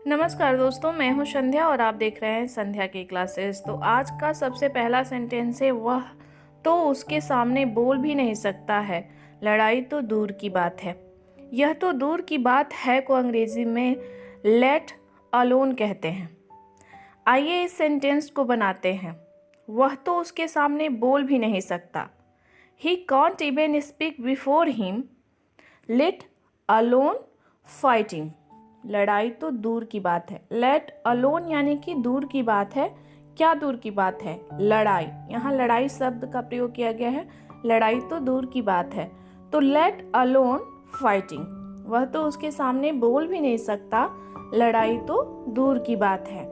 नमस्कार दोस्तों, मैं हूं संध्या और आप देख रहे हैं संध्या की क्लासेस। तो आज का सबसे पहला सेंटेंस है, वह तो उसके सामने बोल भी नहीं सकता है, लड़ाई तो दूर की बात है। यह तो दूर की बात है को अंग्रेजी में लेट अलोन कहते हैं। आइए इस सेंटेंस को बनाते हैं। वह तो उसके सामने बोल भी नहीं सकता, he can't even speak before him, let alone fighting. लड़ाई तो दूर की बात है। लेट अलोन यानी कि दूर की बात है। क्या दूर की बात है? लड़ाई। यहाँ लड़ाई शब्द का प्रयोग किया गया है। लड़ाई तो दूर की बात है। तो लेट अलोन फाइटिंग, वह तो उसके सामने बोल भी नहीं सकता, लड़ाई तो दूर की बात है।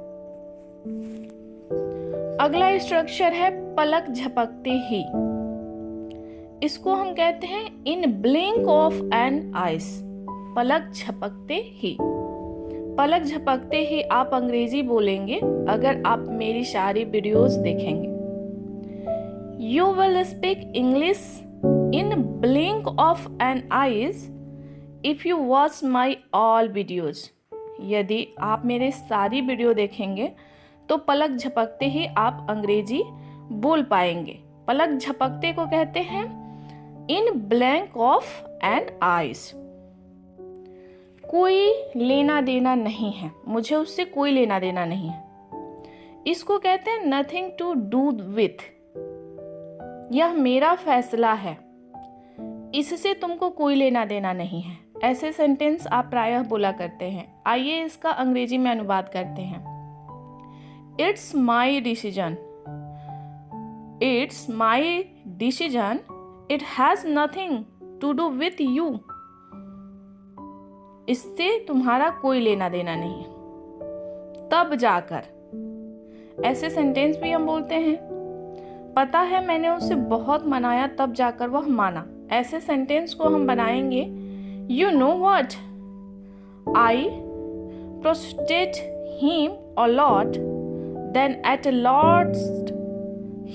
अगला स्ट्रक्चर है पलक झपकते ही। इसको हम कहते हैं इन ब्लिंक ऑफ एन आइज। पलक झपकते ही। पलक झपकते ही आप अंग्रेजी बोलेंगे अगर आप मेरी सारी वीडियोस देखेंगे। You will speak English in blink of an eyes if you watch my all videos. यदि आप मेरे सारी वीडियो देखेंगे तो पलक झपकते ही आप अंग्रेजी बोल पाएंगे। पलक झपकते को कहते हैं in blank of an eyes. कोई लेना देना नहीं है, मुझे उससे कोई लेना देना नहीं है। इसको कहते हैं नथिंग टू डू विथ। यह मेरा फैसला है, इससे तुमको कोई लेना देना नहीं है। ऐसे सेंटेंस आप प्रायः बोला करते हैं। आइए इसका अंग्रेजी में अनुवाद करते हैं। It's my decision, it's my decision, it has nothing to do with you. इससे तुम्हारा कोई लेना देना नहीं है। तब जाकर, ऐसे सेंटेंस भी हम बोलते हैं। पता है मैंने उसे बहुत मनाया तब जाकर वह माना। ऐसे सेंटेंस को हम बनाएंगे you know what, I prostate him a lot, then at last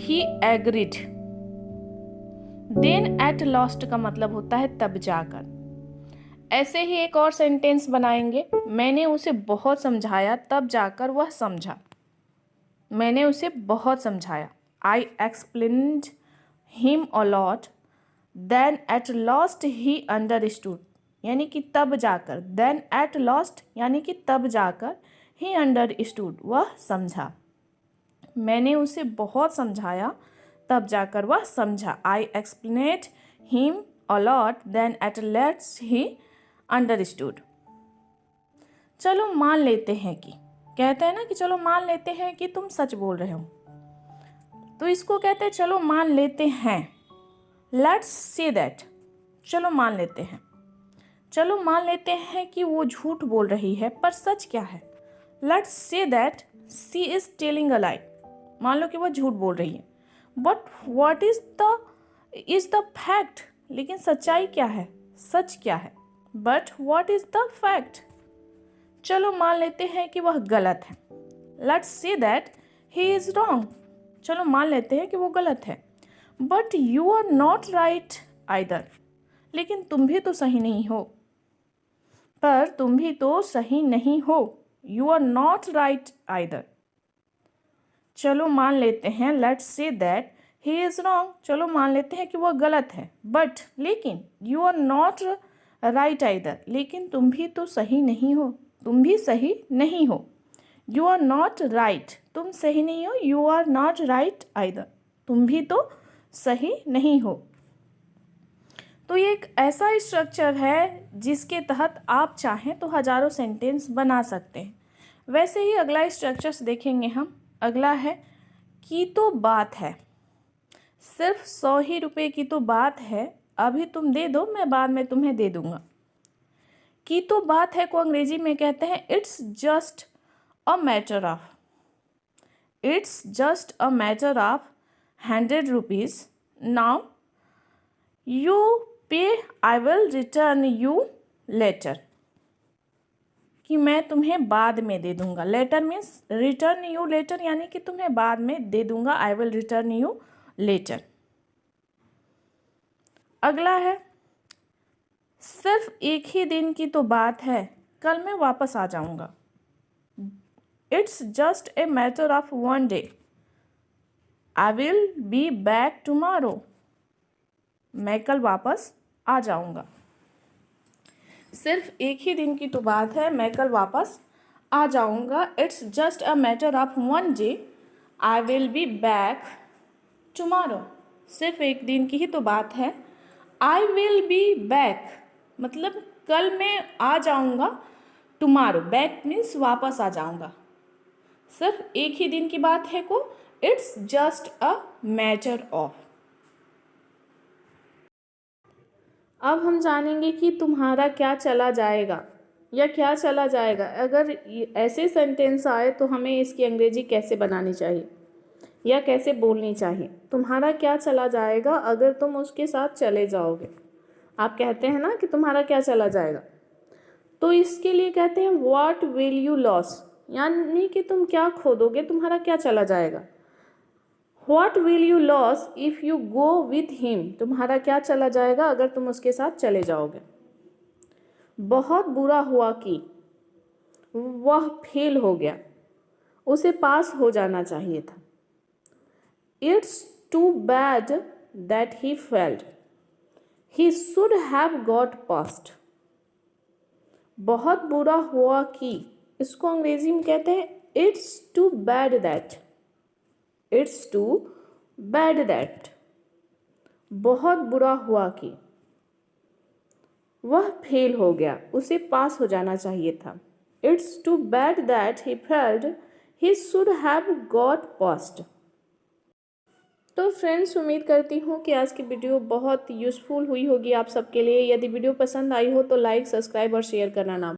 he agreed. Then at last का मतलब होता है तब जाकर। ऐसे ही एक और सेंटेंस बनाएंगे, मैंने उसे बहुत समझाया तब जाकर वह समझा। मैंने उसे बहुत समझाया, I explained him a lot, then at last he understood. यानी कि तब जाकर, देन एट लास्ट यानी कि तब जाकर, ही अंडरस्टूड वह समझा। मैंने उसे बहुत समझाया तब जाकर वह समझा। I explained him a lot, then at last he understood. चलो मान लेते हैं कि, कहते हैं ना कि चलो मान लेते हैं कि तुम सच बोल रहे हो, तो इसको कहते हैं चलो मान लेते हैं। Let's say that. चलो मान लेते हैं। चलो मान लेते हैं कि वो झूठ बोल रही है, पर सच क्या है? Let's say that she is telling a lie. मान लो कि वो झूठ बोल रही है, but what is the fact. लेकिन सच्चाई क्या है? सच क्या है? But what is the fact. चलो मान लेते हैं कि वह गलत है। Let's say that he is wrong. चलो मान लेते हैं कि वो गलत है। But you are not right either. लेकिन तुम भी तो सही नहीं हो। पर तुम भी तो सही नहीं हो। You are not right either. चलो मान लेते हैं, let's say that he is wrong. चलो मान लेते हैं कि वह गलत है, बट लेकिन you are not right either. लेकिन तुम भी तो सही नहीं हो। तुम भी सही नहीं हो। यू आर नॉट राइट, तुम सही नहीं हो। You are not right either, तुम भी तो सही नहीं हो। तो ये एक ऐसा स्ट्रक्चर है जिसके तहत आप चाहें तो हजारों सेंटेंस बना सकते हैं। वैसे ही अगला स्ट्रक्चर्स देखेंगे हम। अगला है की तो बात है। सिर्फ 100 ही रुपये की तो बात है, अभी तुम दे दो, मैं बाद में तुम्हें दे दूंगा। की तो बात है को अंग्रेजी में कहते हैं it's just a matter of. It's just a matter of 100 rupees. Now you pay, I will return you later. कि मैं तुम्हें बाद में दे दूंगा। Later means return you later, यानी कि तुम्हें बाद में दे दूंगा। I will return you later. अगला है सिर्फ एक ही दिन की तो बात है, कल मैं वापस आ जाऊंगा। It's just a matter of one day. I will be back tomorrow. मैं कल वापस आ जाऊंगा। सिर्फ एक ही दिन की तो बात है, मैं कल वापस आ जाऊंगा। It's just a matter of one day. I will be back tomorrow. सिर्फ एक दिन की ही तो बात है। आई विल बी बैक मतलब कल मैं आ जाऊंगा। टुमारो, बैक मीन्स वापस आ जाऊंगा। सिर्फ एक ही दिन की बात है को it's just a matter of. अब हम जानेंगे कि तुम्हारा क्या चला जाएगा या क्या चला जाएगा। अगर ऐसे सेंटेंस आए तो हमें इसकी अंग्रेजी कैसे बनानी चाहिए या कैसे बोलनी चाहिए। तुम्हारा क्या चला जाएगा अगर तुम उसके साथ चले जाओगे। आप कहते हैं ना कि तुम्हारा क्या चला जाएगा, तो इसके लिए कहते हैं व्हाट विल यू लॉस, यानी कि तुम क्या खो दोगे, तुम्हारा क्या चला जाएगा। What will you loss if you go with him, तुम्हारा क्या चला जाएगा अगर तुम उसके साथ चले जाओगे। बहुत बुरा हुआ कि वह फेल हो गया, उसे पास हो जाना चाहिए था। It's too bad that he failed, he should have got passed. बहुत बुरा हुआ कि, इसको अंग्रेजी में कहते हैं it's too bad that. It's too bad that, बहुत बुरा हुआ कि वह फेल हो गया, उसे पास हो जाना चाहिए था। It's too bad that he failed, he should have got passed. तो फ्रेंड्स, उम्मीद करती हूँ कि आज की वीडियो बहुत यूज़फुल हुई होगी आप सबके लिए। यदि वीडियो पसंद आई हो तो लाइक, सब्सक्राइब और शेयर करना ना